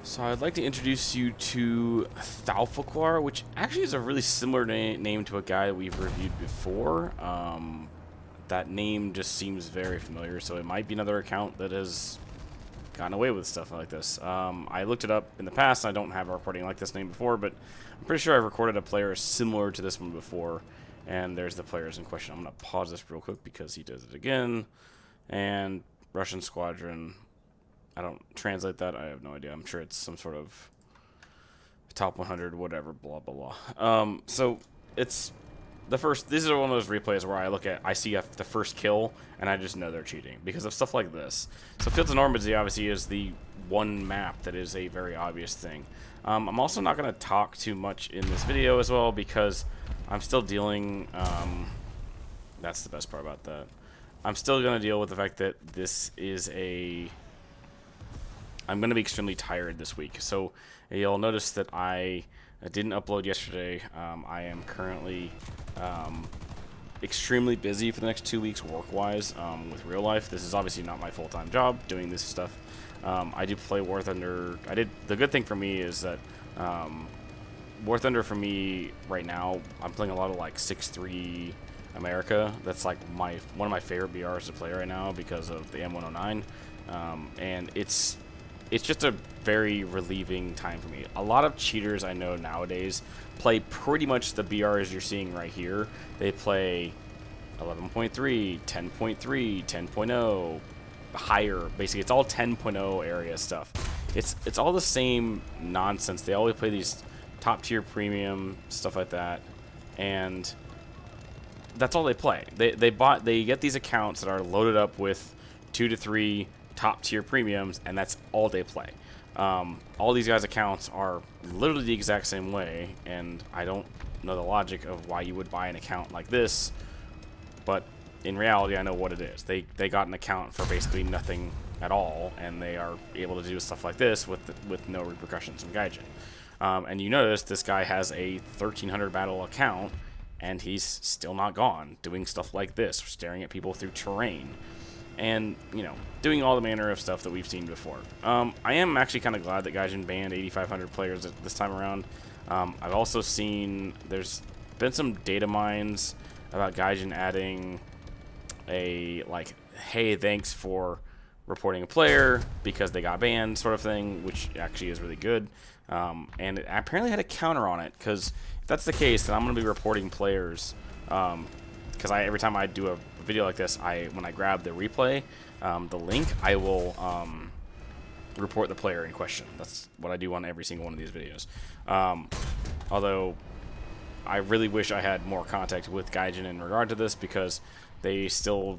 So I'd like to introduce you to Thoalf0qar, which actually is a really similar name to a guy that we've reviewed before. That name just seems very familiar, so it might be another account that has gotten away with stuff like this. I looked it up in the past, and I don't have a recording like this name before, but I'm pretty sure I've recorded a player similar to this one before, and there's the players in question. I'm going to pause this real quick because he does it again, and Russian Squadron. I don't translate that. I have no idea. I'm sure it's some sort of top 100, whatever, blah, blah, blah. So it's the first. These are one of those replays where I see the first kill, and I just know they're cheating because of stuff like this. So Fields of Normandy obviously is the one map that is a very obvious thing. I'm also not going to talk too much in this video as well because I'm still dealing. That's the best part about that. I'm still going to deal with the fact that this is a. I'm going to be extremely tired this week, so you'll notice that I didn't upload yesterday. I am currently extremely busy for the next 2 weeks work-wise with real life. This is obviously not my full-time job doing this stuff. I do play War Thunder. The good thing for me is that War Thunder for me right now, I'm playing a lot of like 6-3 America. That's like one of my favorite BRs to play right now because of the M109, and it's just a very relieving time for me. A lot of cheaters I know nowadays play pretty much the BRs you're seeing right here. They play 11.3, 10.3, 10.0, higher. Basically, it's all 10.0 area stuff. It's all the same nonsense. They always play these top tier premium stuff like that, and that's all they play. They get these accounts that are loaded up with 2 to 3 top tier premiums, and that's all they play. All these guys' accounts are literally the exact same way, and I don't know the logic of why you would buy an account like this, but in reality I know what it is. They got an account for basically nothing at all, and they are able to do stuff like this with no repercussions from Gaijin. And you notice this guy has a 1300 battle account, and he's still not gone, doing stuff like this, staring at people through terrain. And, you know, doing all the manner of stuff that we've seen before. I am actually kind of glad that Gaijin banned 8,500 players this time around. I've also seen there's been some data mines about Gaijin adding a, like, hey, thanks for reporting a player because they got banned sort of thing, which actually is really good. And it apparently had a counter on it, because if that's the case, then I'm going to be reporting players. Because every time I do a video like this, when I grab the replay, the link, I will report the player in question. That's what I do on every single one of these videos. Although I really wish I had more contact with Gaijin in regard to this, because they still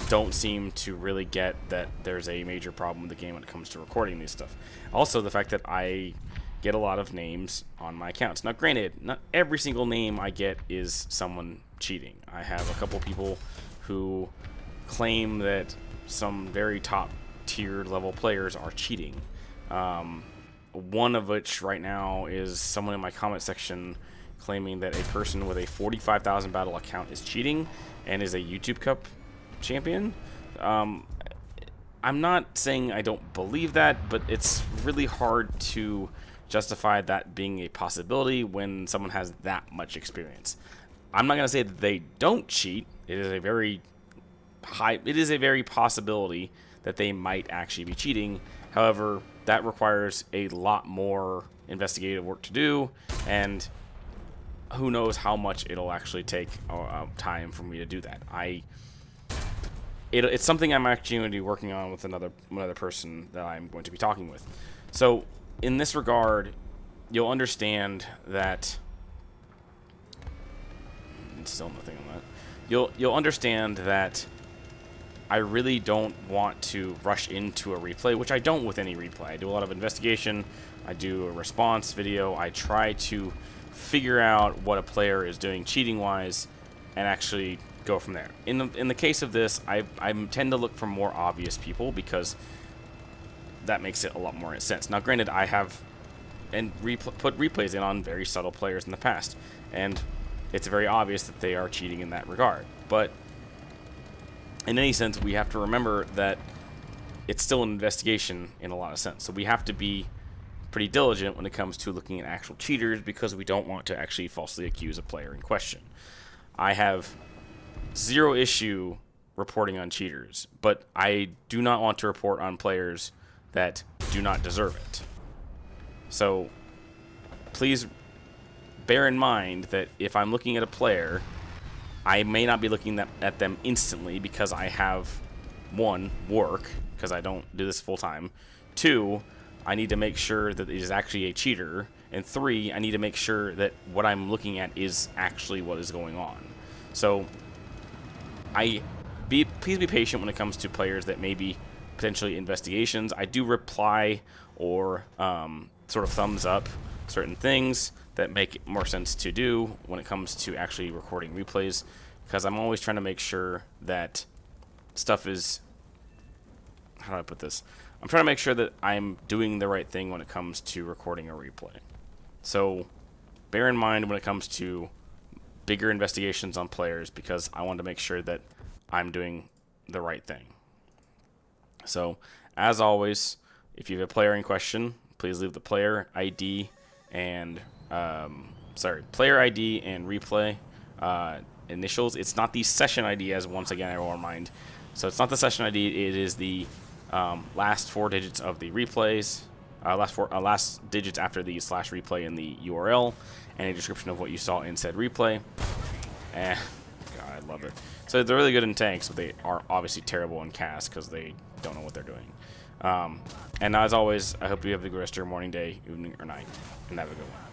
don't seem to really get that there's a major problem with the game when it comes to recording these stuff. Also, the fact that I get a lot of names on my accounts. Now, granted, not every single name I get is someone cheating. I have a couple people who claim that some very top tier level players are cheating. One of which right now is someone in my comment section claiming that a person with a 45,000 battle account is cheating and is a YouTube Cup champion. I'm not saying I don't believe that, but it's really hard to justify that being a possibility when someone has that much experience. I'm not going to say that they don't cheat. It is a very possibility that they might actually be cheating. However, that requires a lot more investigative work to do, and who knows how much it'll actually take time for me to do that. It's something I'm actually going to be working on with another person that I'm going to be talking with. So in this regard, you'll understand that. Still nothing on that. You'll understand that I really don't want to rush into a replay, which I don't with any replay. I do a lot of investigation. I do a response video. I try to figure out what a player is doing cheating-wise and actually go from there. In the case of this, I tend to look for more obvious people because that makes it a lot more sense. Now, granted, I have put replays in on very subtle players in the past, and it's very obvious that they are cheating in that regard. But in any sense, we have to remember that it's still an investigation in a lot of sense. So we have to be pretty diligent when it comes to looking at actual cheaters because we don't want to actually falsely accuse a player in question. I have zero issue reporting on cheaters, but I do not want to report on players that do not deserve it. So please bear in mind that if I'm looking at a player, I may not be looking at them instantly because I have, one, work, because I don't do this full time. Two, I need to make sure that it is actually a cheater. And three, I need to make sure that what I'm looking at is actually what is going on. So please be patient when it comes to players that may be potentially investigations. I do reply or sort of thumbs up certain things that make more sense to do when it comes to actually recording replays, because I'm always trying to make sure that stuff is, how do I put this? I'm trying to make sure that I'm doing the right thing when it comes to recording a replay. So bear in mind when it comes to bigger investigations on players, because I want to make sure that I'm doing the right thing. So as always, if you have a player in question, please leave the player ID and player ID and replay initials. It's not the session ID, as once again I will remind. So it's not the session ID. It is the last 4 digits of the replays, last digits after the /replay in the URL, and a description of what you saw in said replay. And God, I love it. So they're really good in tanks, but they are obviously terrible in cast because they don't know what they're doing. And as always, I hope you have a good rest of your morning, day, evening, or night, and have a good one.